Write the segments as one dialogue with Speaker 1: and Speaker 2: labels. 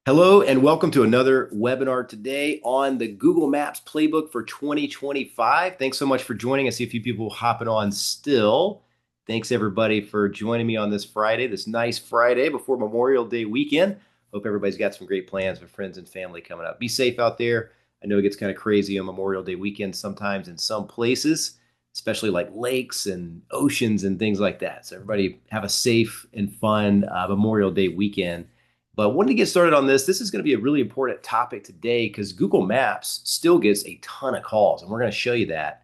Speaker 1: Hello and welcome to another webinar today on the Google Maps Playbook for 2025. Thanks so much for joining. I see a few people hopping on still. Thanks everybody for joining me on this Friday, this nice Friday before Memorial Day weekend. Hope everybody's got some great plans with friends and family coming up. Be safe out there. I know it gets kind of crazy on Memorial Day weekend sometimes in some places, especially like lakes and oceans and things like that. So everybody have a safe and fun Memorial Day weekend. But wanted to get started on this. This is going to be a really important topic today because Google Maps still gets a ton of calls, and we're going to show you that.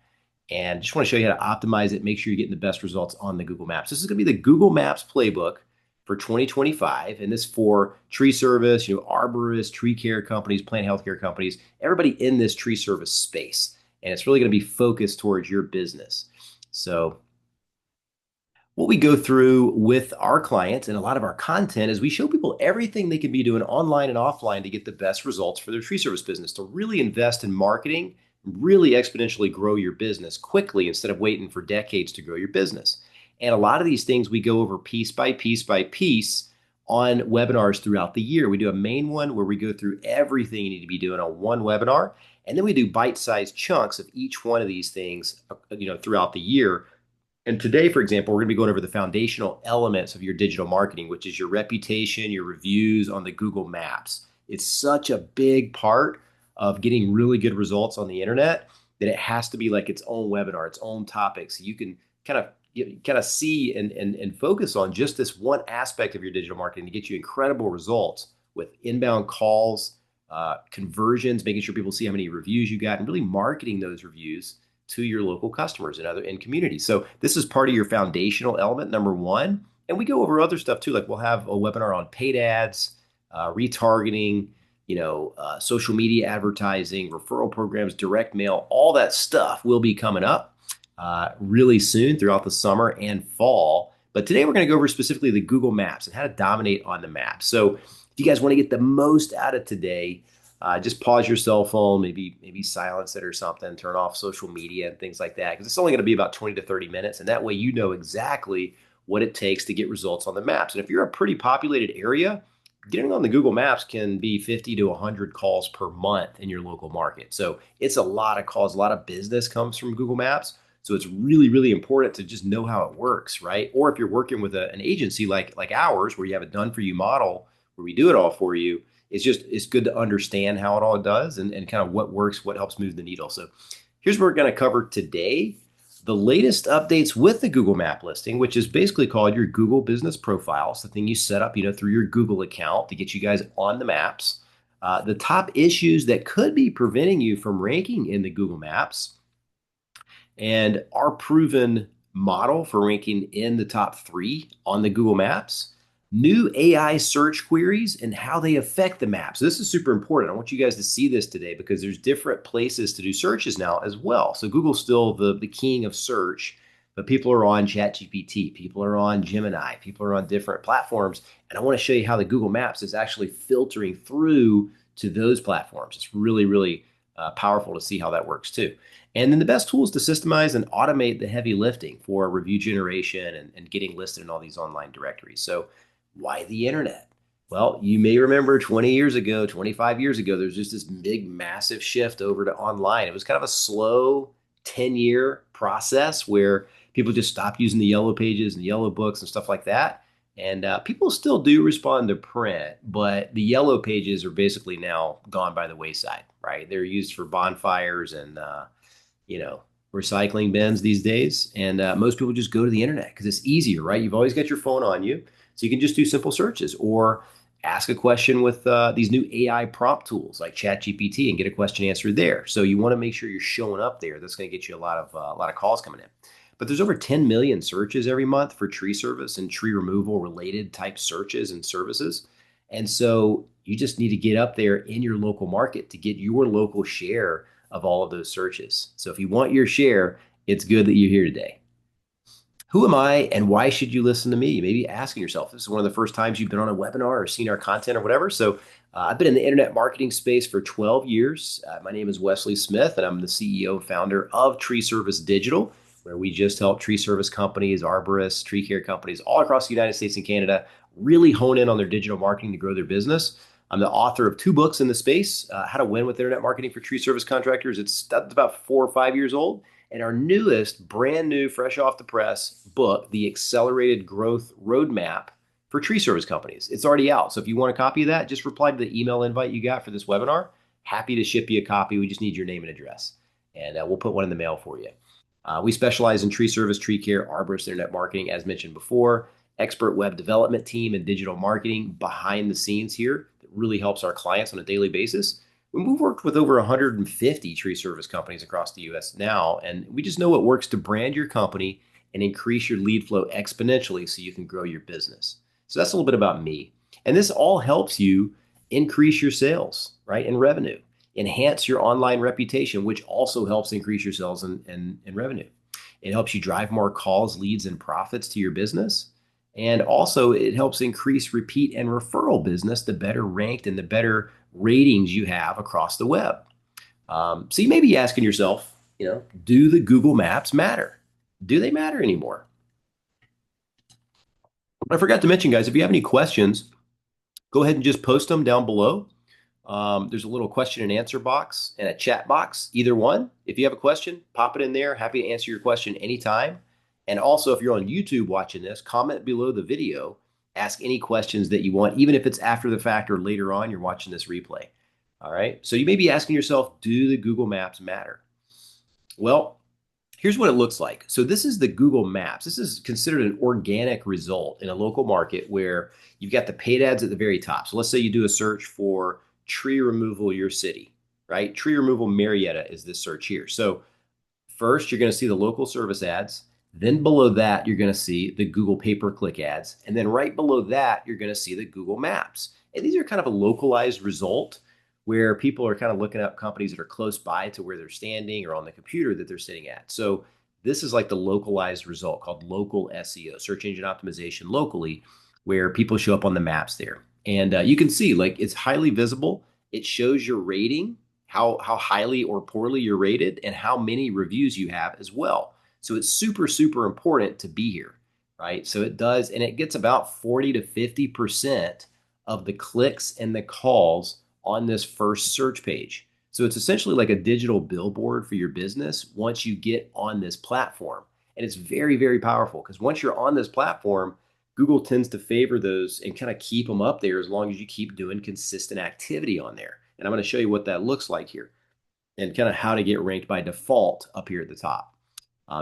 Speaker 1: And just want to show you how to optimize it, make sure you're getting the best results on the Google Maps. This is going to be the Google Maps playbook for 2025, and this for tree service, arborists, tree care companies, plant healthcare companies, everybody in this tree service space. And it's really going to be focused towards your business. So what we go through with our clients and a lot of our content is we show people everything they can be doing online and offline to get the best results for their tree service business, to really invest in marketing, really exponentially grow your business quickly instead of waiting for decades to grow your business. And a lot of these things we go over piece by piece by piece on webinars throughout the year. We do a main one where we go through everything you need to be doing on one webinar, and then we do bite-sized chunks of each one of these things, throughout the year. And today, for example, we're going to be going over the foundational elements of your digital marketing, which is your reputation, your reviews on the Google Maps. It's such a big part of getting really good results on the internet that it has to be like its own webinar, its own topic. So you can kind of see and focus on just this one aspect of your digital marketing to get you incredible results with inbound calls, conversions, making sure people see how many reviews you got, and really marketing those reviews to your local customers and other in communities. So this is part of your foundational element, number one. And we go over other stuff too. Like we'll have a webinar on paid ads, retargeting, social media advertising, referral programs, direct mail, all that stuff will be coming up really soon throughout the summer and fall. But today we're going to go over specifically the Google Maps and how to dominate on the map. So if you guys want to get the most out of today, just pause your cell phone, maybe silence it or something, turn off social media and things like that, because it's only going to be about 20 to 30 minutes. And that way you know exactly what it takes to get results on the maps. And if you're a pretty populated area, getting on the Google Maps can be 50 to 100 calls per month in your local market. So it's a lot of calls, a lot of business comes from Google Maps. So it's really, really important to just know how it works, right? Or if you're working with an agency like ours, where you have a done for you model, where we do it all for you, it's good to understand how it all does and kind of what works, what helps move the needle. So here's what we're going to cover today. The latest updates with the Google Map listing, which is basically called your Google Business Profile. It's the thing you set up, through your Google account to get you guys on the maps. The top issues that could be preventing you from ranking in the Google Maps, and our proven model for ranking in the top 3 on the Google Maps, new AI search queries and how they affect the maps. So this is super important. I want you guys to see this today because there's different places to do searches now as well. So Google's still the king of search, but people are on ChatGPT, people are on Gemini, people are on different platforms. And I want to show you how the Google Maps is actually filtering through to those platforms. It's really, really powerful to see how that works too. And then the best tool is to systemize and automate the heavy lifting for review generation and getting listed in all these online directories. So why the internet? Well, you may remember 20 years ago, 25 years ago, there's just this big, massive shift over to online. It was kind of a slow 10-year process where people just stopped using the yellow pages and yellow books and stuff like that. And people still do respond to print, but the yellow pages are basically now gone by the wayside, right? They're used for bonfires and, you know, recycling bins these days. And most people just go to the internet because it's easier, right? You've always got your phone on you. So you can just do simple searches or ask a question with these new AI prompt tools like ChatGPT and get a question answered there. So you want to make sure you're showing up there. That's going to get you a lot of calls coming in. But there's over 10 million searches every month for tree service and tree removal related type searches and services. And so you just need to get up there in your local market to get your local share of all of those searches. So if you want your share, it's good that you're here today. Who am I and why should you listen to me? Maybe asking yourself, this is one of the first times you've been on a webinar or seen our content or whatever. So I've been in the internet marketing space for 12 years. My name is Wesley Smith, and I'm the CEO and founder of Tree Service Digital, where we just help tree service companies, arborists, tree care companies all across the United States and Canada really hone in on their digital marketing to grow their business. I'm the author of two books in the space, How to Win with Internet Marketing for Tree Service Contractors. That's about 4 or 5 years old. And our newest, brand new, fresh off the press book, The Accelerated Growth Roadmap for Tree Service Companies. It's already out. So if you want a copy of that, just reply to the email invite you got for this webinar. Happy to ship you a copy. We just need your name and address, and we'll put one in the mail for you. We specialize in tree service, tree care, arborist, internet marketing, as mentioned before, expert web development team and digital marketing behind the scenes here that really helps our clients on a daily basis. We've worked with over 150 tree service companies across the US now, and we just know what works to brand your company and increase your lead flow exponentially so you can grow your business. So that's a little bit about me. And this all helps you increase your sales, right? And revenue, enhance your online reputation, which also helps increase your sales and revenue. It helps you drive more calls, leads, and profits to your business. And also, it helps increase repeat and referral business the better ranked and the better ratings you have across the web. So you may be asking yourself, do the Google Maps matter? Do they matter anymore? I forgot to mention, guys, if you have any questions, go ahead and just post them down below. There's a little question and answer box and a chat box, either one. If you have a question, pop it in there. Happy to answer your question anytime. And also, if you're on YouTube watching this, comment below the video. Ask any questions that you want, even if it's after the fact or later on you're watching this replay. All right. So you may be asking yourself, do the Google Maps matter? Well, here's what it looks like. So this is the Google Maps. This is considered an organic result in a local market where you've got the paid ads at the very top. So let's say you do a search for tree removal your city, right? Tree removal Marietta is this search here. So first, you're going to see the local service ads. Then below that, you're going to see the Google pay-per-click ads. And then right below that, you're going to see the Google Maps. And these are kind of a localized result where people are kind of looking up companies that are close by to where they're standing or on the computer that they're sitting at. So this is like the localized result called local SEO, search engine optimization locally, where people show up on the maps there. And you can see like it's highly visible. It shows your rating, how highly or poorly you're rated, and how many reviews you have as well. So it's super, super important to be here, right? So it does, and it gets about 40 to 50% of the clicks and the calls on this first search page. So it's essentially like a digital billboard for your business once you get on this platform. And it's very, very powerful because once you're on this platform, Google tends to favor those and kind of keep them up there as long as you keep doing consistent activity on there. And I'm going to show you what that looks like here and kind of how to get ranked by default up here at the top.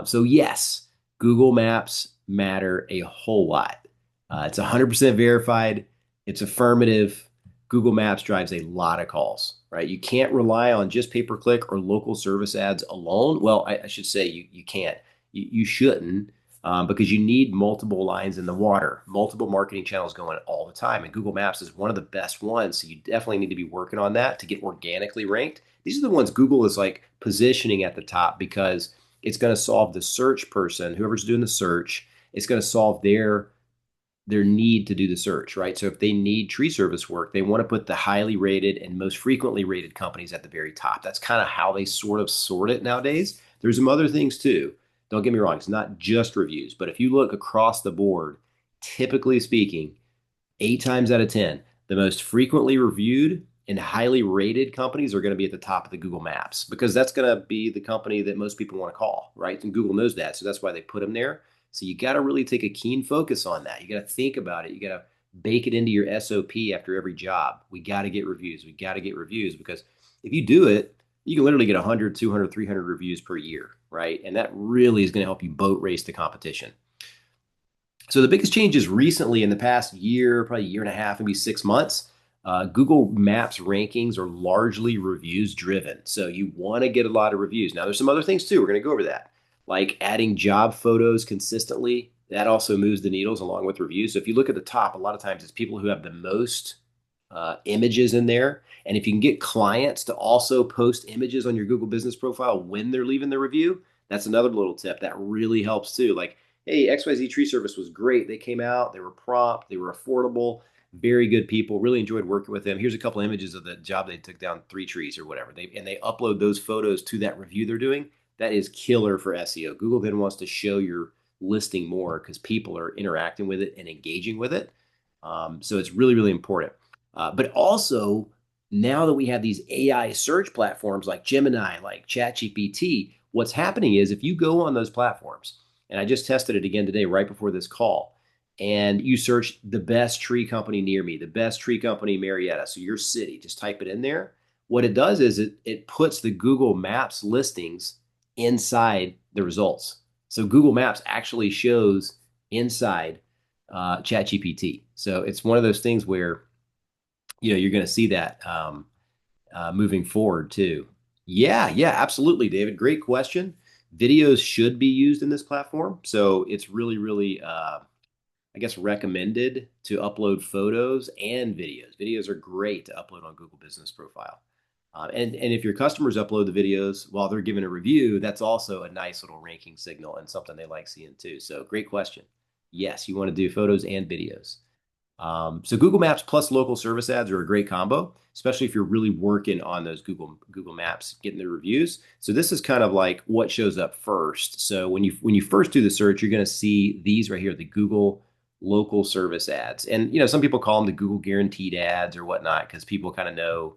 Speaker 1: So yes, Google Maps matter a whole lot. It's 100% verified. It's affirmative. Google Maps drives a lot of calls, right? You can't rely on just pay-per-click or local service ads alone. Well, I should say you can't. You shouldn't because you need multiple lines in the water, multiple marketing channels going all the time. And Google Maps is one of the best ones. So you definitely need to be working on that to get organically ranked. These are the ones Google is like positioning at the top because it's going to solve the search person, whoever's doing the search, it's going to solve their need to do the search, right? So if they need tree service work, they want to put the highly rated and most frequently rated companies at the very top. That's kind of how they sort of sort it nowadays. There's some other things too. Don't get me wrong, it's not just reviews, but if you look across the board, typically speaking, 8 times out of 10, the most frequently reviewed and highly rated companies are going to be at the top of the Google Maps because that's going to be the company that most people want to call, right? And Google knows that. So that's why they put them there. So you got to really take a keen focus on that. You got to think about it. You got to bake it into your SOP after every job. We got to get reviews. We got to get reviews because if you do it, you can literally get 100, 200, 300 reviews per year, right? And that really is going to help you boat race the competition. So the biggest changes recently in the past year, probably year and a half, maybe 6 months, Google Maps rankings are largely reviews driven. So you want to get a lot of reviews. Now there's some other things too. We're going to go over that, like adding job photos consistently. That also moves the needles along with reviews. So if you look at the top, a lot of times it's people who have the most images in there. And if you can get clients to also post images on your Google business profile when they're leaving the review, that's another little tip that really helps too. Like, hey, XYZ Tree Service was great. They came out, they were prompt, they were affordable, very good people. Really enjoyed working with them. Here's a couple images of the job they took down 3 trees or whatever. They upload those photos to that review they're doing. That is killer for SEO. Google then wants to show your listing more because people are interacting with it and engaging with it. So it's really, really important. But also, now that we have these AI search platforms like Gemini, like ChatGPT, what's happening is if you go on those platforms, and I just tested it again today, right before this call, and you search the best tree company near me, the best tree company Marietta, so your city, just type it in there. What it does is it puts the Google Maps listings inside the results. So Google Maps actually shows inside ChatGPT. So it's one of those things where you're going to see that moving forward too. Yeah, yeah, absolutely, David. Great question. Videos should be used in this platform, so it's really, really, I guess, recommended to upload photos and videos. Videos are great to upload on Google Business Profile. And if your customers upload the videos while they're giving a review, that's also a nice little ranking signal and something they like seeing too. So great question. Yes, you want to do photos and videos. So Google Maps plus local service ads are a great combo, especially if you're really working on those Google Maps, getting the reviews. So this is kind of like what shows up first. So when you first do the search, you're going to see these right here, the Google local service ads. And some people call them the Google guaranteed ads or whatnot because people kind of know,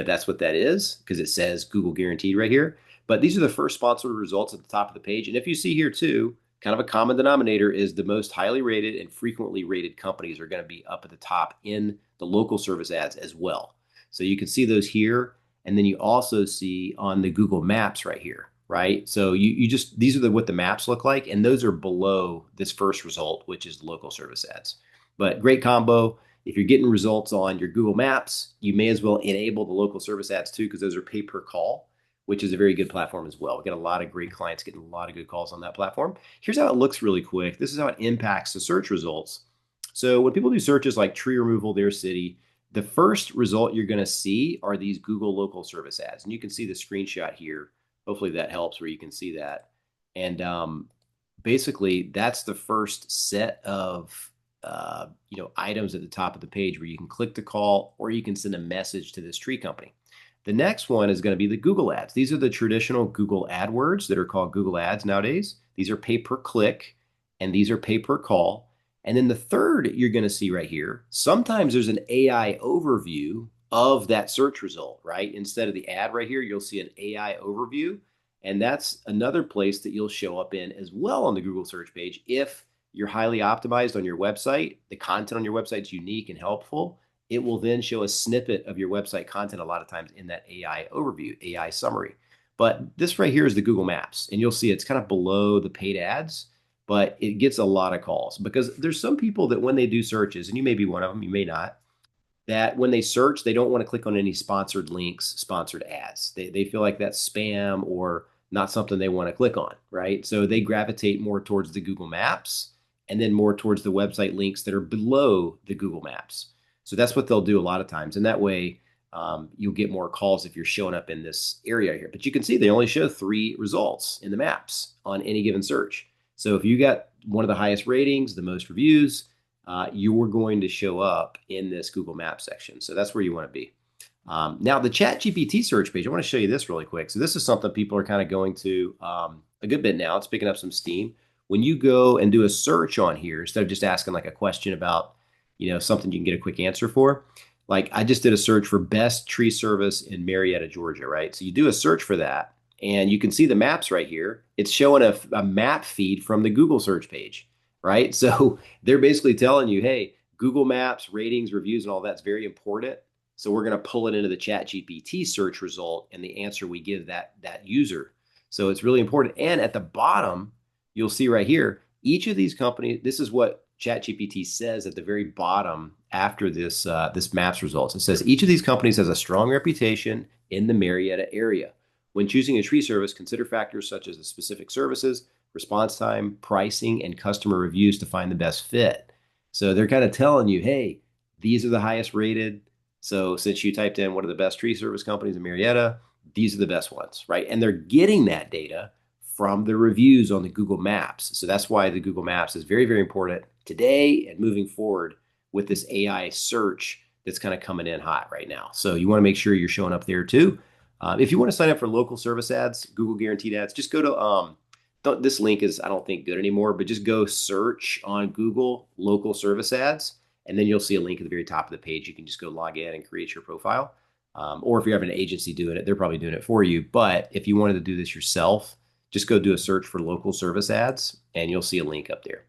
Speaker 1: that's what that is because it says Google guaranteed right here. But these are the first sponsored results at the top of the page. And if you see here too, kind of a common denominator is the most highly rated and frequently rated companies are going to be up at the top in the local service ads as well. So you can see those here. And then you also see on the Google Maps right here, right? So you just, these are what the maps look like. And those are below this first result, which is the local service ads. But great combo. If you're getting results on your Google Maps, you may as well enable the local service ads too, because those are pay per call, which is a very good platform as well. We get a lot of great clients getting a lot of good calls on that platform. Here's how it looks really quick. This is how it impacts the search results. So when people do searches like tree removal, their city, the first result you're going to see are these Google local service ads. And you can see the screenshot here. Hopefully that helps where you can see that. And basically, that's the first set of items at the top of the page where you can click to call or you can send a message to this tree company. The next one is going to be the Google ads. These are the traditional Google AdWords that are called Google ads nowadays. These are pay per click and these are pay per call. And then the third you're going to see right here, sometimes there's an AI overview of that search result, right? Instead of the ad right here, you'll see an AI overview. And that's another place that you'll show up in as well on the Google search page if you're highly optimized on your website, the content on your website is unique and helpful, it will then show a snippet of your website content a lot of times in that AI overview, AI summary. But this right here is the Google Maps, and you'll see it's kind of below the paid ads, but it gets a lot of calls because there's some people that when they do searches, and you may be one of them, you may not, that when they search, they don't want to click on any sponsored links, sponsored ads. They feel like that's spam or not something they want to click on, right? So they gravitate more towards the Google Maps and then more towards the website links that are below the Google Maps. So that's what they'll do a lot of times. And that way, you'll get more calls if you're showing up in this area here. But you can see they only show 3 results in the maps on any given search. So if you got one of the highest ratings, the most reviews, you're going to show up in this Google Maps section. So that's where you want to be. Now, the ChatGPT search page, I want to show you this really quick. So this is something people are kind of going to a good bit now. It's picking up some steam. When you go and do a search on here, instead of just asking like a question about, something you can get a quick answer for, like I just did a search for best tree service in Marietta, Georgia, right? So you do a search for that and you can see the maps right here. It's showing a map feed from the Google search page, right? So they're basically telling you, hey, Google Maps, ratings, reviews, and all that's very important. So we're going to pull it into the ChatGPT search result and the answer we give that user. So it's really important. And at the bottom, you'll see right here, each of these companies, this is what ChatGPT says at the very bottom after this maps results. It says each of these companies has a strong reputation in the Marietta area. When choosing a tree service, consider factors such as the specific services, response time, pricing, and customer reviews to find the best fit. So they're kind of telling you, hey, these are the highest rated. So since you typed in what are the best tree service companies in Marietta, these are the best ones, right? And they're getting that data from the reviews on the Google Maps. So that's why the Google Maps is very, very important today and moving forward with this AI search that's kind of coming in hot right now. So you want to make sure you're showing up there too. If you want to sign up for local service ads, Google guaranteed ads, just go to this link is I don't think good anymore, but just go search on Google local service ads, And then you'll see a link at the very top of the page. You can just go log in and create your profile. Or if you have an agency doing it, they're probably doing it for you. But if you wanted to do this yourself, just go do a search for local service ads and you'll see a link up there.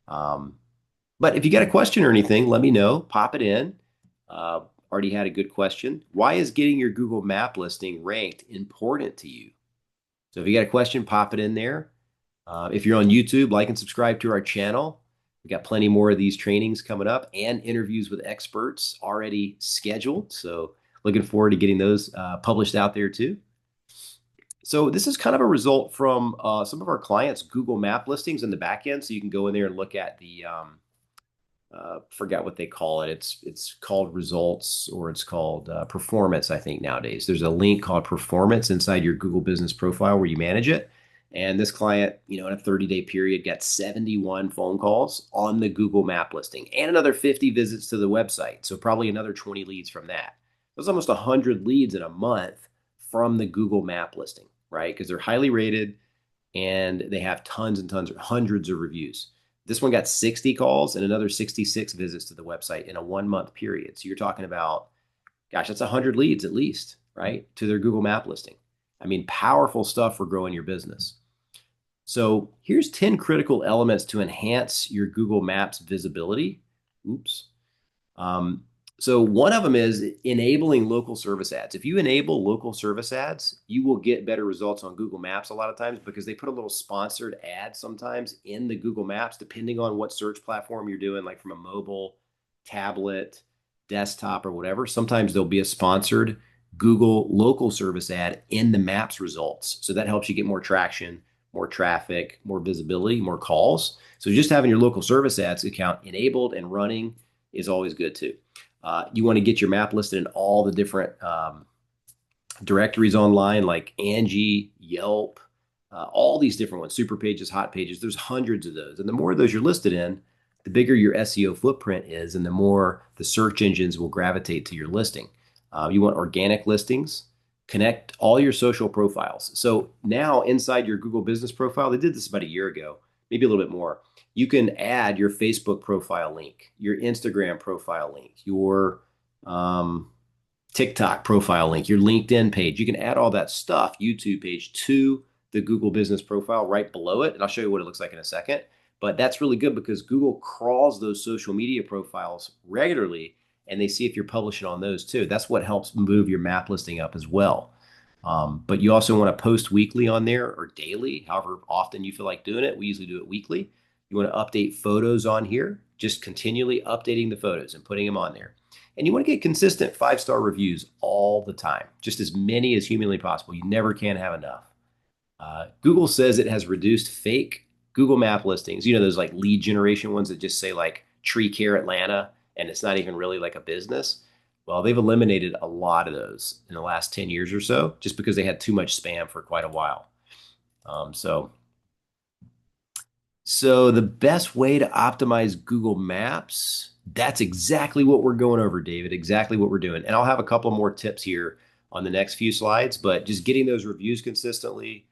Speaker 1: Um, but if you got a question or anything, let me know. Pop it in. Already had a good question. Why is getting your Google Map listing ranked important to you? So if you got a question, pop it in there. If you're on YouTube, like and subscribe to our channel. We got plenty more of these trainings coming up and interviews with experts already scheduled. So looking forward to getting those published out there too. So this is kind of a result from some of our clients' Google Map listings in the back end. So you can go in there and look at the forgot what they call it. It's called results or it's called performance, I think nowadays. There's a link called performance inside your Google business profile where you manage it. And this client, in a 30-day period, got 71 phone calls on the Google Map listing and another 50 visits to the website. So probably another 20 leads from that. There's almost 100 leads in a month from the Google Map listing, right? Because they're highly rated and they have tons and tons, hundreds of reviews. This one got 60 calls and another 66 visits to the website in a 1 month period. So you're talking about, gosh, that's 100 leads at least, right? To their Google Map listing. I mean, powerful stuff for growing your business. So here's 10 critical elements to enhance your Google Maps visibility. Oops. Um, so one of them is enabling local service ads. If you enable local service ads, you will get better results on Google Maps a lot of times because they put a little sponsored ad sometimes in the Google Maps, depending on what search platform you're doing, like from a mobile, tablet, desktop, or whatever. Sometimes there'll be a sponsored Google local service ad in the Maps results. So that helps you get more traction, more traffic, more visibility, more calls. So just having your local service ads account enabled and running is always good too. You want to get your map listed in all the different directories online like Angie, Yelp, all these different ones, super pages, hot pages. There's hundreds of those. And the more of those you're listed in, the bigger your SEO footprint is and the more the search engines will gravitate to your listing. You want organic listings. Connect all your social profiles. So now inside your Google business profile, they did this about a year ago, maybe a little bit more. You can add your Facebook profile link, your Instagram profile link, your TikTok profile link, your LinkedIn page. You can add all that stuff, YouTube page, to the Google business profile right below it. And I'll show you what it looks like in a second. But that's really good because Google crawls those social media profiles regularly and they see if you're publishing on those too. That's what helps move your map listing up as well. But you also want to post weekly on there or daily, however often you feel like doing it. We usually do it weekly. You want to update photos on here, just continually updating the photos and putting them on there. And you want to get consistent 5-star reviews all the time, just as many as humanly possible. You never can have enough. Google says it has reduced fake Google Map listings. Those like lead generation ones that just say like Tree Care Atlanta, and it's not even really like a business. Well, they've eliminated a lot of those in the last 10 years or so, just because they had too much spam for quite a while. So the best way to optimize Google Maps, that's exactly what we're going over, David, exactly what we're doing. And I'll have a couple more tips here on the next few slides, but just getting those reviews consistently,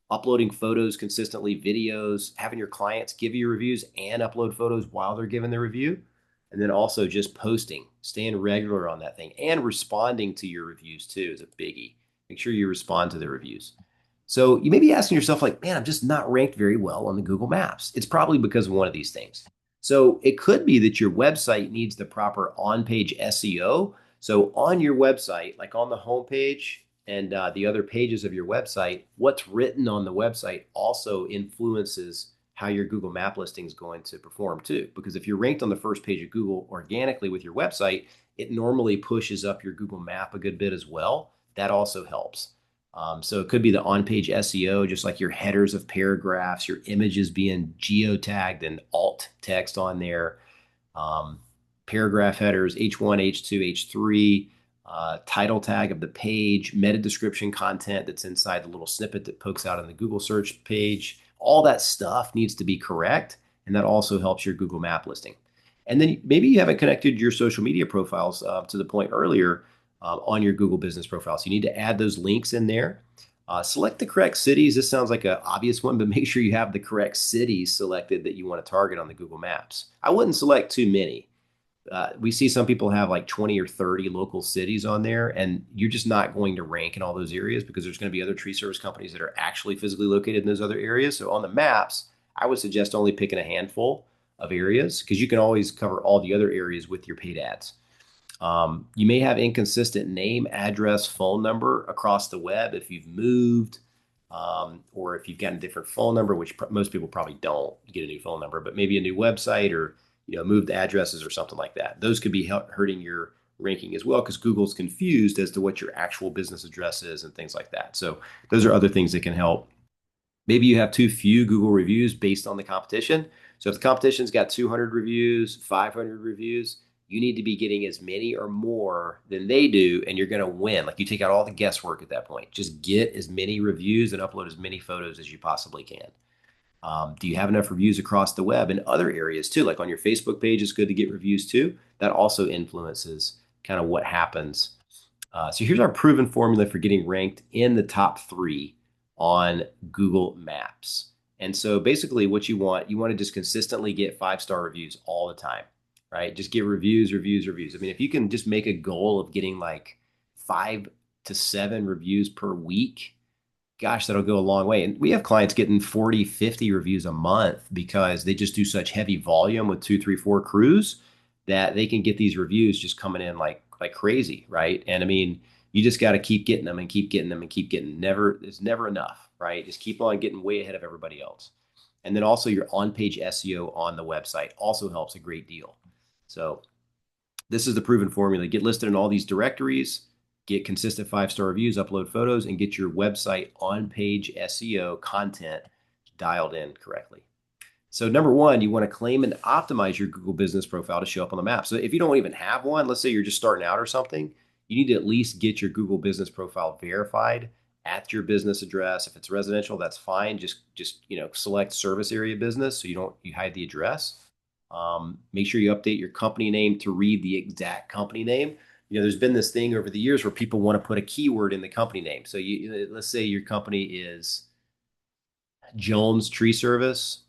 Speaker 1: uploading photos consistently, videos, having your clients give you reviews and upload photos while they're giving the review. And then also just posting, staying regular on that thing and responding to your reviews too is a biggie. Make sure you respond to the reviews. So you may be asking yourself like, man, I'm just not ranked very well on the Google Maps. It's probably because of one of these things. So it could be that your website needs the proper on-page SEO. So on your website, like on the homepage and the other pages of your website, what's written on the website also influences how your Google Map listing is going to perform too. Because if you're ranked on the first page of Google organically with your website, it normally pushes up your Google Map a good bit as well. That also helps. So it could be the on-page SEO, just like your headers of paragraphs, your images being geotagged and alt text on there, paragraph headers, H1, H2, H3, title tag of the page, meta description content that's inside the little snippet that pokes out in the Google search page. All that stuff needs to be correct, and that also helps your Google Map listing. And then maybe you haven't connected your social media profiles to the point earlier on your Google business profile. So you need to add those links in there. Select the correct cities. This sounds like an obvious one, but make sure you have the correct cities selected that you want to target on the Google Maps. I wouldn't select too many. We see some people have like 20 or 30 local cities on there, and you're just not going to rank in all those areas because there's going to be other tree service companies that are actually physically located in those other areas. So on the maps, I would suggest only picking a handful of areas because you can always cover all the other areas with your paid ads. You may have inconsistent name, address, phone number across the web if you've moved, or if you've got a different phone number, which most people probably don't get a new phone number, but maybe a new website or moved addresses or something like that. Those could be hurting your ranking as well because Google's confused as to what your actual business address is and things like that. So those are other things that can help. Maybe you have too few Google reviews based on the competition. So if the competition's got 200 reviews, 500 reviews, you need to be getting as many or more than they do, and you're going to win. Like you take out all the guesswork at that point. Just get as many reviews and upload as many photos as you possibly can. Do you have enough reviews across the web in other areas too? Like on your Facebook page, it's good to get reviews too. That also influences kind of what happens. So here's our proven formula for getting ranked in the top three on Google Maps. And so basically, what you want to just consistently get 5-star reviews all the time, right? Just get reviews, reviews, reviews. I mean, if you can just make a goal of getting like 5 to 7 reviews per week, gosh, that'll go a long way. And we have clients getting 40, 50 reviews a month because they just do such heavy volume with 2, 3, 4 crews that they can get these reviews just coming in like crazy, right? And I mean, you just got to keep getting them and keep getting them and keep getting. Never, it's never enough, right? Just keep on getting way ahead of everybody else. And then also your on-page SEO on the website also helps a great deal. So this is the proven formula. Get listed in all these directories, get consistent 5-star reviews, upload photos, and get your website on-page SEO content dialed in correctly. So number one, you want to claim and optimize your Google business profile to show up on the map. So if you don't even have one, let's say you're just starting out or something, you need to at least get your Google business profile verified at your business address. If it's residential, that's fine. Just select service area business so you hide the address. Make sure you update your company name to read the exact company name. There's been this thing over the years where people want to put a keyword in the company name. So let's say your company is Jones Tree Service.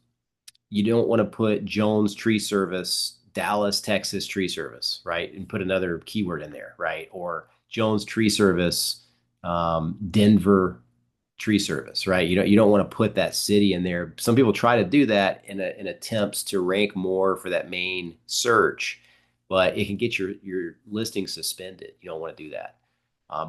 Speaker 1: You don't want to put Jones Tree Service, Dallas, Texas Tree Service, right? And put another keyword in there, right? Or Jones Tree Service, Denver Tree Service, right? You don't want to put that city in there. Some people try to do that in attempts to rank more for that main search, but it can get your listing suspended. You don't want to do that.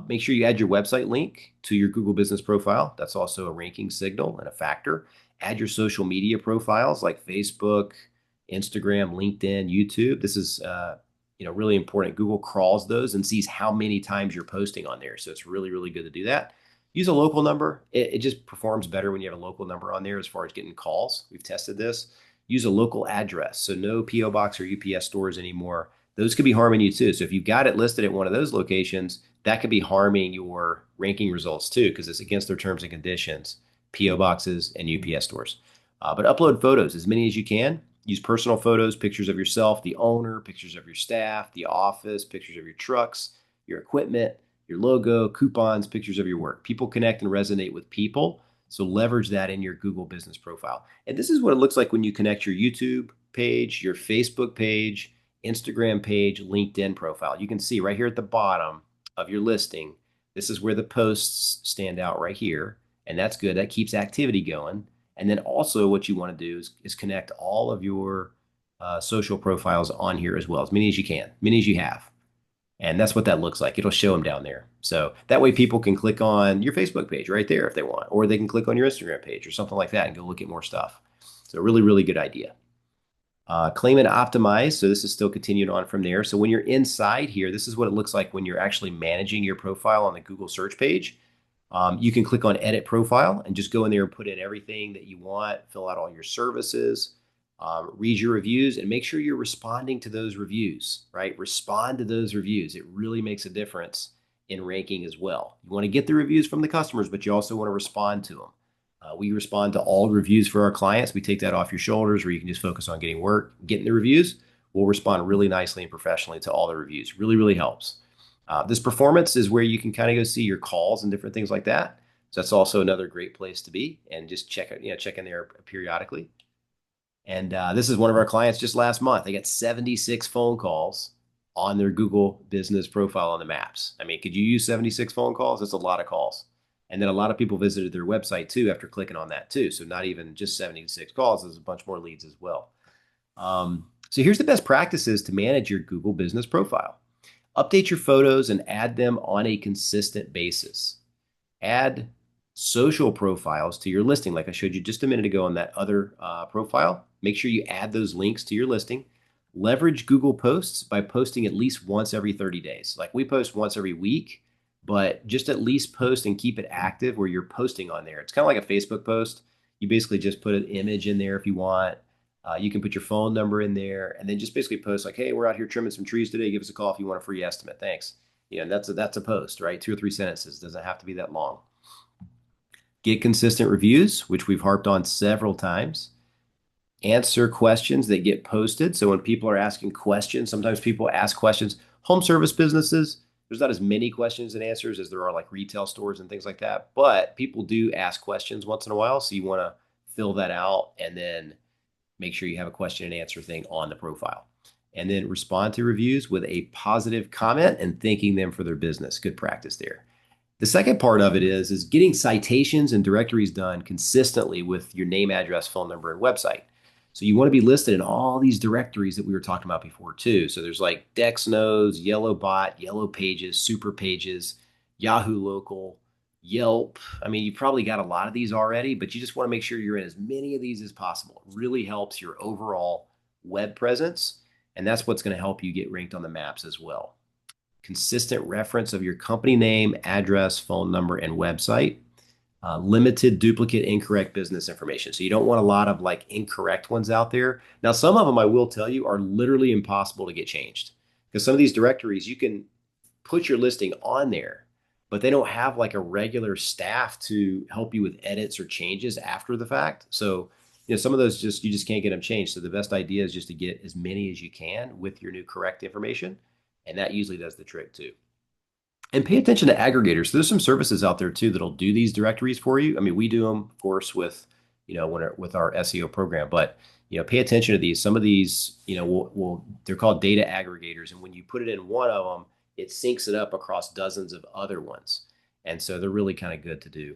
Speaker 1: Make sure you add your website link to your Google business profile. That's also a ranking signal and a factor. Add your social media profiles like Facebook, Instagram, LinkedIn, YouTube. This is really important. Google crawls those and sees how many times you're posting on there. So it's really, really good to do that. Use a local number. It just performs better when you have a local number on there as far as getting calls. We've tested this. Use a local address. So no PO box or UPS stores anymore. Those could be harming you too. So if you've got it listed at one of those locations, that could be harming your ranking results too, because it's against their terms and conditions, PO boxes and UPS stores. But upload photos, as many as you can. Use personal photos, pictures of yourself, the owner, pictures of your staff, the office, pictures of your trucks, your equipment, your logo, coupons, pictures of your work. People connect and resonate with people. So leverage that in your Google business profile. And this is what it looks like when you connect your YouTube page, your Facebook page, Instagram page, LinkedIn profile. You can see right here at the bottom of your listing, this is where the posts stand out right here. And that's good. That keeps activity going. And then also what you want to do is connect all of your social profiles on here as well, as many as you can, many as you have. And that's what that looks like. It'll show them down there. So that way people can click on your Facebook page right there if they want, or they can click on your Instagram page or something like that and go look at more stuff. So really, really good idea. Claim and optimize. So this is still continued on from there. So when you're inside here, this is what it looks like when you're actually managing your profile on the Google search page. You can click on edit profile and just go in there and put in everything that you want, fill out all your services, read your reviews, and make sure you're responding to those reviews, right? Respond to those reviews. It really makes a difference in ranking as well. You want to get the reviews from the customers, but you also want to respond to them. We respond to all reviews for our clients. We take that off your shoulders where you can just focus on getting work, getting the reviews. We'll respond really nicely and professionally to all the reviews. Really, really helps. This performance is where you can kind of go see your calls and different things like that. So that's also another great place to be, and just check in there periodically. And this is one of our clients just last month. They got 76 phone calls on their Google business profile on the maps. I mean, could you use 76 phone calls? That's a lot of calls. And then a lot of people visited their website too after clicking on that too. So not even just 76 calls, there's a bunch more leads as well. So here's the best practices to manage your Google business profile. Update your photos and add them on a consistent basis. Add social profiles to your listing, like I showed you just a minute ago on that other profile. Make sure you add those links to your listing. Leverage Google Posts by posting at least once every 30 days. Like we post once every week, but just at least post and keep it active where you're posting on there. It's kind of like a Facebook post. You basically just put an image in there if you want. You can put your phone number in there and then just basically post like, hey, we're out here trimming some trees today. Give us a call if you want a free estimate. Thanks. And that's a post, right? 2 or 3 sentences. Doesn't have to be that long. Get consistent reviews, which we've harped on several times. Answer questions that get posted. So when people are asking questions, sometimes people ask questions. Home service businesses, there's not as many questions and answers as there are like retail stores and things like that. But people do ask questions once in a while. So you want to fill that out and then make sure you have a question and answer thing on the profile. And then respond to reviews with a positive comment and thanking them for their business. Good practice there. The second part of it is getting citations and directories done consistently with your name, address, phone number, and website. So you want to be listed in all these directories that we were talking about before too. So there's like Dexnose, Yellowbot, Yellow Pages, Super Pages, Yahoo Local, Yelp. I mean, you probably got a lot of these already, but you just want to make sure you're in as many of these as possible. It really helps your overall web presence, and that's what's going to help you get ranked on the maps as well. Consistent reference of your company name, address, phone number, and website. Limited duplicate incorrect business information. So you don't want a lot of like incorrect ones out there. Now, some of them I will tell you are literally impossible to get changed because some of these directories you can put your listing on there, but they don't have like a regular staff to help you with edits or changes after the fact. So, some of those you just can't get them changed. So the best idea is just to get as many as you can with your new correct information. And that usually does the trick too. And pay attention to aggregators. There's some services out there too that'll do these directories for you. I mean, we do them, of course, with with our SEO program, but pay attention to these. Some of these, they're called data aggregators, and when you put it in one of them, it syncs it up across dozens of other ones, and so they're really kind of good to do.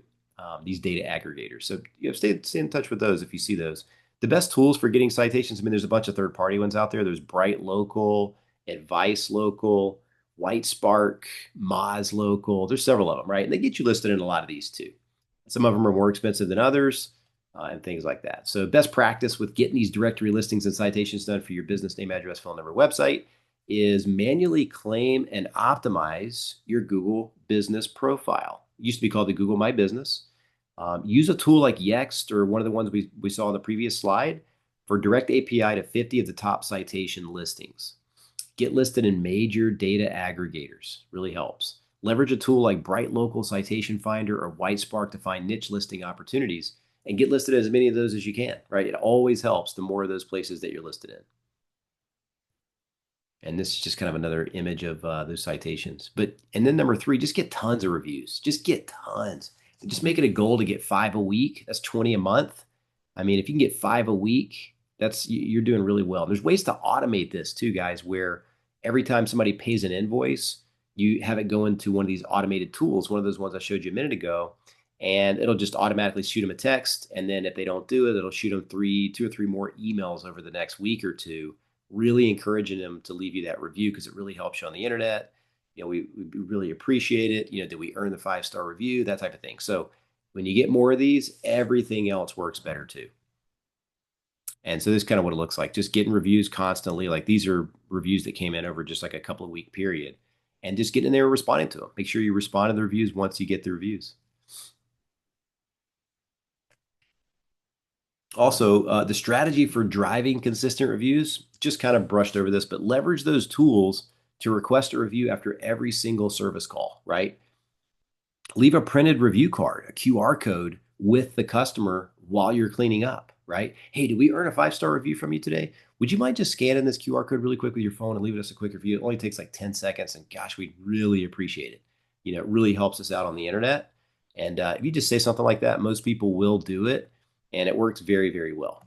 Speaker 1: These data aggregators. So stay in touch with those if you see those. The best tools for getting citations. I mean, there's a bunch of third-party ones out there. There's Bright Local, Advice Local, White Spark, Moz Local. There's several of them, right? And they get you listed in a lot of these too. Some of them are more expensive than others and things like that. So best practice with getting these directory listings and citations done for your business name, address, phone number, website is manually claim and optimize your Google business profile. It used to be called the Google My Business. Use a tool like Yext or one of the ones we saw on the previous slide for direct API to 50 of the top citation listings. Get listed in major data aggregators. Really helps. Leverage a tool like Bright Local Citation Finder or White Spark to find niche listing opportunities and get listed as many of those as you can, right? It always helps the more of those places that you're listed in. And this is just kind of another image of those citations. And then number 3, just get tons of reviews. Just get tons. Just make it a goal to get 5 a week. That's 20 a month. I mean, if you can get 5 a week, you're doing really well. There's ways to automate this too, guys, where every time somebody pays an invoice, you have it go into one of these automated tools, one of those ones I showed you a minute ago, and it'll just automatically shoot them a text. And then if they don't do it, it'll shoot them 2 or 3 more emails over the next week or two, really encouraging them to leave you that review because it really helps you on the internet. We really appreciate it. Did we earn the 5-star review? That type of thing. So when you get more of these, everything else works better too. And so this is kind of what it looks like. Just getting reviews constantly. Like these are reviews that came in over just like a couple of week period. And just getting in there and responding to them. Make sure you respond to the reviews once you get the reviews. Also, the strategy for driving consistent reviews, just kind of brushed over this, but leverage those tools to request a review after every single service call, right? Leave a printed review card, a QR code with the customer while you're cleaning up, right? Hey, did we earn a 5-star review from you today? Would you mind just scanning this QR code really quick with your phone and leaving us a quick review? It only takes like 10 seconds. And gosh, we'd really appreciate it. It really helps us out on the internet. And if you just say something like that, most people will do it. And it works very, very well.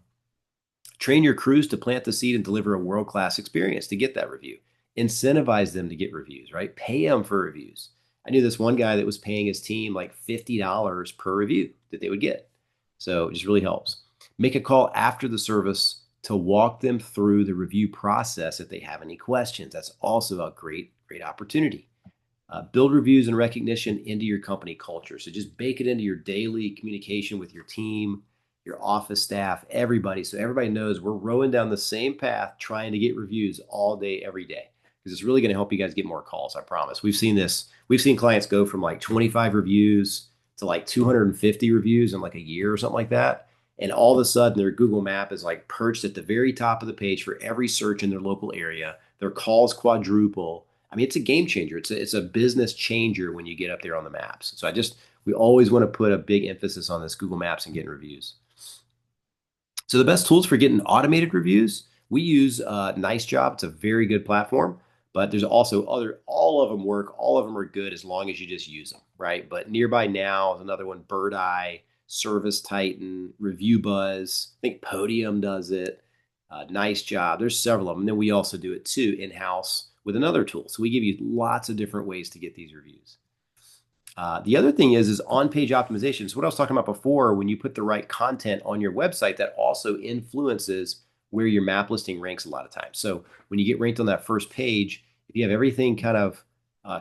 Speaker 1: Train your crews to plant the seed and deliver a world-class experience to get that review. Incentivize them to get reviews, right? Pay them for reviews. I knew this one guy that was paying his team like $50 per review that they would get. So it just really helps. Make a call after the service to walk them through the review process if they have any questions. That's also a great opportunity. Build reviews and recognition into your company culture. So just bake it into your daily communication with your team, your office staff, everybody. So everybody knows we're rowing down the same path trying to get reviews all day, every day. Because it's really going to help you guys get more calls, I promise. We've seen this. We've seen clients go from like 25 reviews to like 250 reviews in like a year or something like that. And all of a sudden, their Google map is like perched at the very top of the page for every search in their local area. Their calls quadruple. I mean, it's a game changer. It's a business changer when you get up there on the maps. So we always want to put a big emphasis on this Google Maps and getting reviews. So the best tools for getting automated reviews, we use Nice Job. It's a very good platform, but there's also all of them work. All of them are good as long as you just use them, right? But Nearby Now is another one, Bird Eye, Service Titan, Review Buzz. I think Podium does it. Nice Job. There's several of them. And then we also do it too in-house with another tool. So we give you lots of different ways to get these reviews. The other thing is on-page optimization. So what I was talking about before, when you put the right content on your website, that also influences where your map listing ranks a lot of times. So when you get ranked on that first page, if you have everything kind of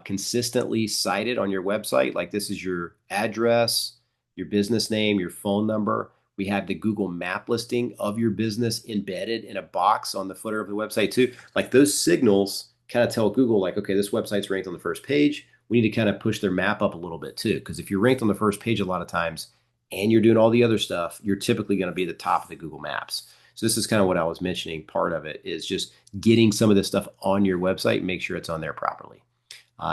Speaker 1: consistently cited on your website, like this is your address, your business name, your phone number. We have the Google map listing of your business embedded in a box on the footer of the website too. Like those signals kind of tell Google like, okay, this website's ranked on the first page. We need to kind of push their map up a little bit too. Because if you're ranked on the first page a lot of times and you're doing all the other stuff, you're typically going to be at the top of the Google Maps. So this is kind of what I was mentioning. Part of it is just getting some of this stuff on your website, make sure it's on there properly.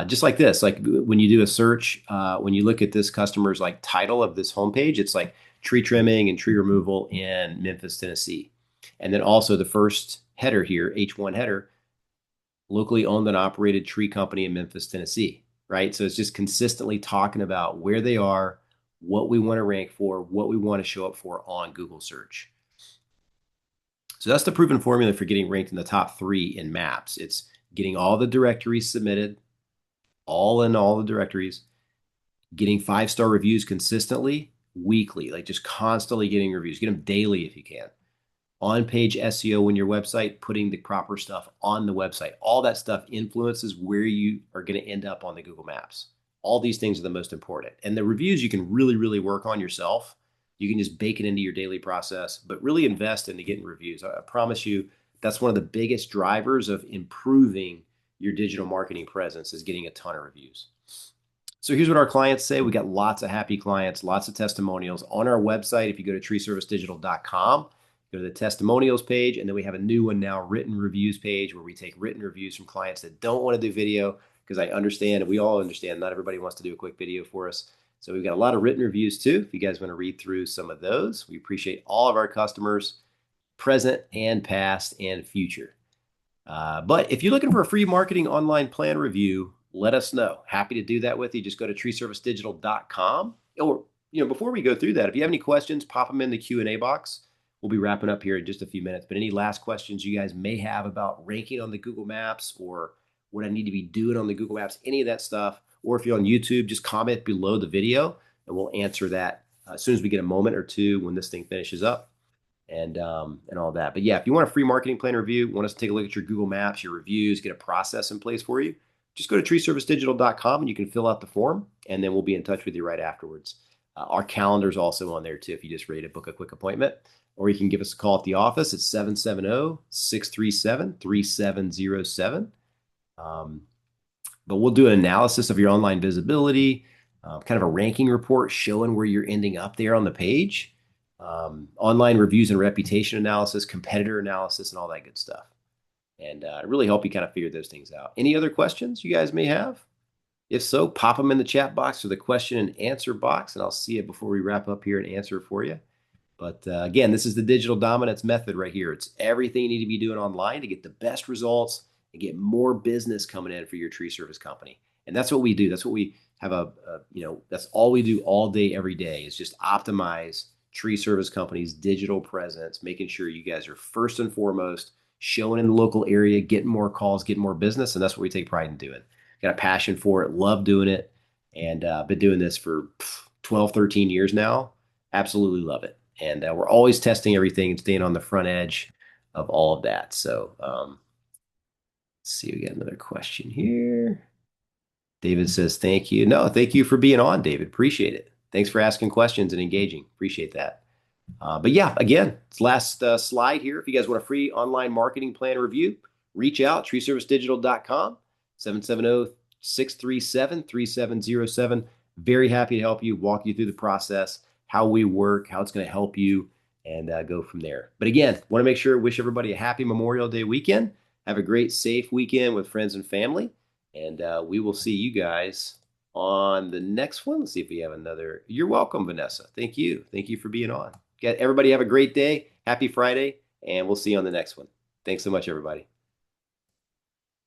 Speaker 1: Just like this, like when you do a search, when you look at this customer's like title of this homepage, it's like tree trimming and tree removal in Memphis, Tennessee. And then also the first header here, H1 header, locally owned and operated tree company in Memphis, Tennessee, right? So it's just consistently talking about where they are, what we want to rank for, what we want to show up for on Google search. So that's the proven formula for getting ranked in the top 3 in maps. It's getting all the directories submitted, all the directories, getting 5-star reviews consistently, weekly, like just constantly getting reviews. Get them daily if you can. On-page SEO in your website, putting the proper stuff on the website. All that stuff influences where you are going to end up on the Google Maps. All these things are the most important. And the reviews you can really work on yourself. You can just bake it into your daily process, but really invest into getting reviews. I promise you, that's one of the biggest drivers of improving your digital marketing presence is getting a ton of reviews. So here's what our clients say. We got lots of happy clients, lots of testimonials on our website. If you go to treeservicedigital.com, go to the testimonials page, and then we have a new one now, written reviews page, where we take written reviews from clients that don't want to do video, because I understand, and we all understand, not everybody wants to do a quick video for us. So we've got a lot of written reviews too. If you guys want to read through some of those, we appreciate all of our customers, present and past and future. But if you're looking for a free marketing online plan review, let us know. Happy to do that with you. Just go to treeservicedigital.com. Or, before we go through that, if you have any questions, pop them in the Q&A box. We'll be wrapping up here in just a few minutes. But any last questions you guys may have about ranking on the Google Maps, or what I need to be doing on the Google Maps, any of that stuff, or if you're on YouTube, just comment below the video and we'll answer that as soon as we get a moment or two when this thing finishes up. And all that. But yeah, if you want a free marketing plan review, want us to take a look at your Google Maps, your reviews, get a process in place for you, just go to treeservicedigital.com and you can fill out the form, and then we'll be in touch with you right afterwards. Our calendar's also on there too if you just ready to book a quick appointment, or you can give us a call at the office at 770-637-3707. But we'll do an analysis of your online visibility, kind of a ranking report showing where you're ending up there on the page. Online reviews and reputation analysis, competitor analysis, and all that good stuff. And really help you kind of figure those things out. Any other questions you guys may have? If so, pop them in the chat box or the question and answer box, and I'll see it before we wrap up here and answer it for you. But again, this is the digital dominance method right here. It's everything you need to be doing online to get the best results and get more business coming in for your tree service company. And that's what we do. That's what we have that's all we do all day, every day, is just optimize tree service companies, digital presence, making sure you guys are first and foremost showing in the local area, getting more calls, getting more business. And that's what we take pride in doing. Got a passion for it, love doing it, and been doing this for 12, 13 years now. Absolutely love it. And we're always testing everything and staying on the front edge of all of that. So let's see, we got another question here. David says, thank you. No, thank you for being on, David. Appreciate it. Thanks for asking questions and engaging. Appreciate that. But yeah, again, it's last slide here. If you guys want a free online marketing plan review, reach out, treeservicedigital.com, 770-637-3707. Very happy to help you, walk you through the process, how we work, how it's going to help you, and go from there. But again, want to make sure, wish everybody a happy Memorial Day weekend. Have a great, safe weekend with friends and family. And we will see you guys on the next one. Let's see if we have another. You're welcome, Vanessa. Thank you. Thank you for being on. Everybody have a great day. Happy Friday. And we'll see you on the next one. Thanks so much, everybody.